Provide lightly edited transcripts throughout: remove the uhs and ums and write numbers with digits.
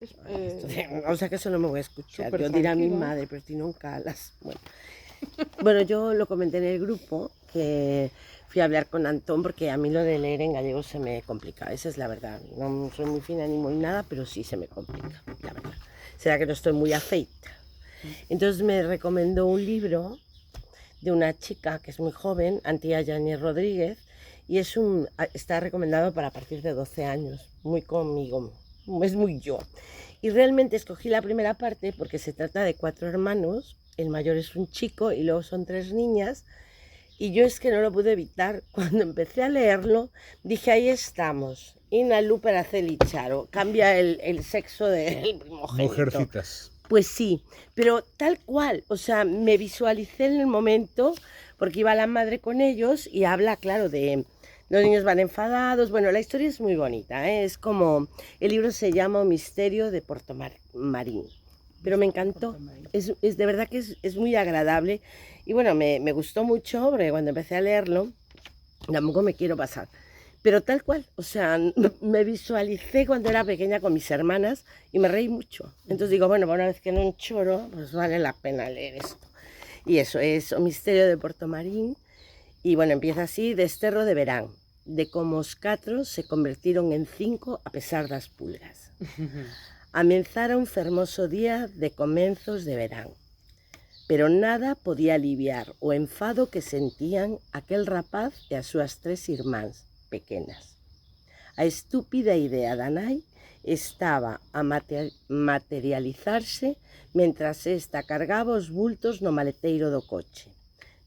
O sea que eso no me voy a escuchar. Súper Yo diré a mi tranquilo. madre, pero tú no calas. Bueno, yo lo comenté en el grupo que fui a hablar con Antón porque a mí lo de leer en gallego se me complica. Esa es la verdad. No soy muy fina ni muy nada, pero sí se me complica, la verdad. Será que no estoy muy afeita. Entonces me recomendó un libro de una chica que es muy joven, Antía Yáñez Rodríguez, y está recomendado para a partir de 12 años, muy conmigo, es muy yo. Y realmente escogí la primera parte porque se trata de 4 hermanos, el mayor es un chico y luego son 3 niñas, y yo es que no lo pude evitar. Cuando empecé a leerlo, dije, ahí estamos, Inalu para Charo, cambia el sexo del primogénito. Mujercitas. Pues sí, pero tal cual, o sea, me visualicé en el momento, porque iba la madre con ellos y habla, claro, de los niños van enfadados. Bueno, la historia es muy bonita, ¿eh? Es como, el libro se llama Misterio de Puerto Marín, pero me encantó, es de verdad que es muy agradable y bueno, me gustó mucho, porque cuando empecé a leerlo, tampoco me quiero pasar. Pero tal cual, o sea, me visualicé cuando era pequeña con mis hermanas y me reí mucho. Entonces digo, bueno, una vez que no choro, pues vale la pena leer esto. Y eso es O Misterio de Puerto Marín. Y bueno, empieza así, desterro de verán, de como os 4 se convirtieron en 5 a pesar das pulgas. Amenzara un fermoso día de comenzos de verán, pero nada podía aliviar o enfado que sentían aquel rapaz e as súas 3 irmáns pequenas. A estúpida idea da nai estaba a materializarse mentras esta cargaba os bultos no maleteiro do coche.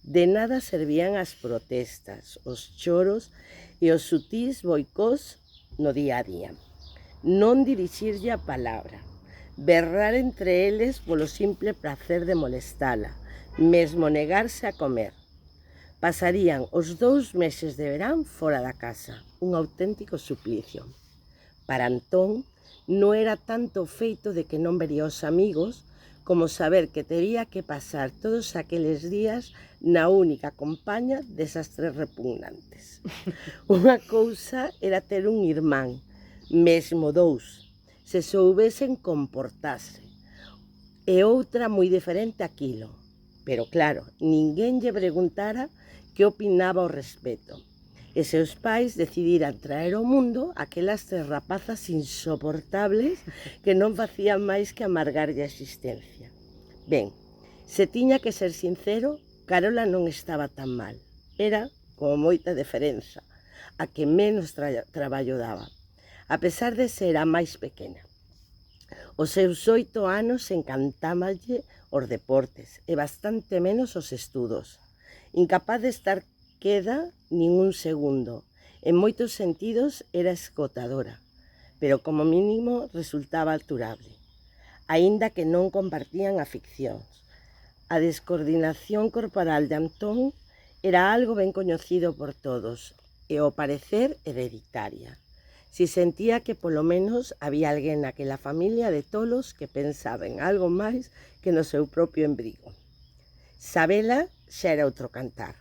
De nada servían as protestas, os choros e os sutís boicós no día a día. Non dirixirlle a palabra, berrar entre eles polo simple placer de molestala, mesmo negarse a comer. Pasarían os 2 meses de verán fora da casa, un auténtico suplicio. Para Antón non era tanto o feito de que non vería os amigos como saber que tería que pasar todos aqueles días na única compaña desas 3 repugnantes. Unha cousa era ter un irmán, mesmo 2, se soubesen comportarse, e outra moi diferente aquilo. Pero claro, ninguén lle preguntara que opinaba ao respecto. E seus pais decidiran traer ao mundo aquelas 3 rapazas insoportables que non facían máis que amargarlle a existencia. Ben, se tiña que ser sincero, Carola non estaba tan mal. Era, como moita diferenza, a que menos traballo daba, a pesar de ser a máis pequena. Os seus 8 anos encantáballe os deportes e bastante menos os estudos. Incapaz de estar queda nin un segundo. En moitos sentidos era esgotadora, pero como mínimo resultaba alturable. Aínda que non compartían aficións. A descoordinación corporal de Antón era algo ben coñecido por todos e ao parecer hereditaria. Si sentía que polo menos había alguén naquela familia de tolos que pensaba en algo máis que no seu propio embrigo. Sabela xa era outro cantar.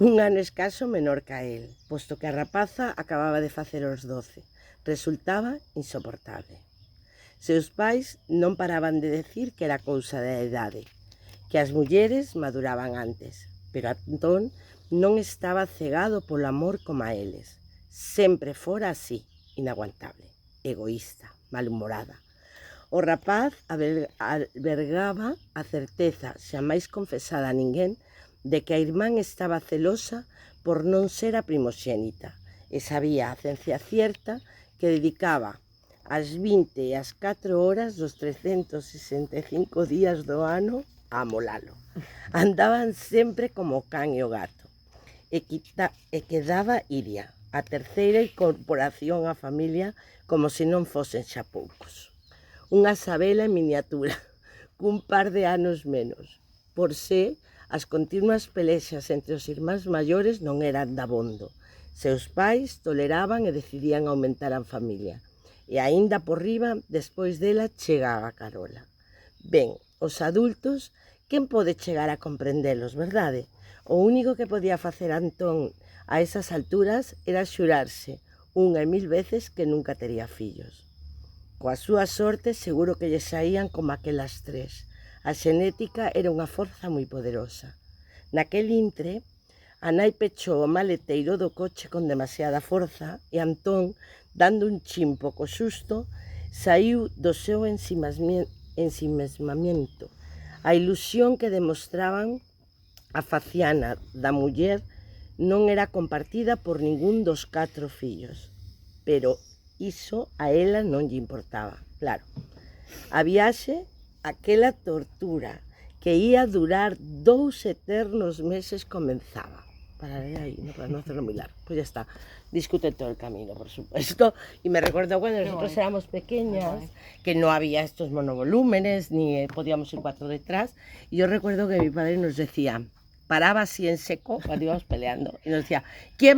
Un ano escaso menor que a él, posto que a rapaza acababa de facer os 12. Resultaba insoportable. Seus pais non paraban de decir que era cousa da idade, que as mulleres maduraban antes, pero Antón non estaba cegado polo amor como a eles. Sempre fora así, inaguantable, egoísta, malhumorada. O rapaz albergaba a certeza, xa máis confesada a ninguén, de que a irmán estaba celosa por non ser a primoxénita e sabía a ciencia cierta que dedicaba as 20 e as 4 horas dos 365 días do ano a amolalo. Andaban sempre como o can e o gato e quedaba Iria, a terceira incorporación á familia, como se non fosen xa poucos. Unha Sabela en miniatura, cun par de anos menos. Por se as continuas pelexas entre os irmáns maiores non eran dabondo. Seus pais toleraban e decidían aumentar a familia. E aínda por riba, despois dela, chegaba a Carola. Ben, os adultos, quen pode chegar a comprendelos, verdade? O único que podía facer Antón a esas alturas era xurarse unha e 1000 veces que nunca tería fillos. Coa súa sorte seguro que lle saían como aquelas tres. A xenética era unha forza moi poderosa. Naquel intre, a nai pechou o maleteiro do coche con demasiada forza e Antón, dando un chimpo co susto, saiu do seu ensimesmamento. A ilusión que demostraban a faciana da muller non era compartida por ningún dos 4 fillos, pero iso a ela non lle importaba, claro. A viaxe, aquela tortura que ia durar 2 eternos meses comenzaba. Pararé ahí, no, para no hacerlo muy largo. Pues ya está. Discuten todo el camino, por supuesto. Y me recuerdo cuando nosotros éramos pequeñas, que no había estos monovolúmenes, ni podíamos ir 4 detrás. Y yo recuerdo que mi padre nos decía, paraba así en seco cuando íbamos peleando, y nos decía, ¿quién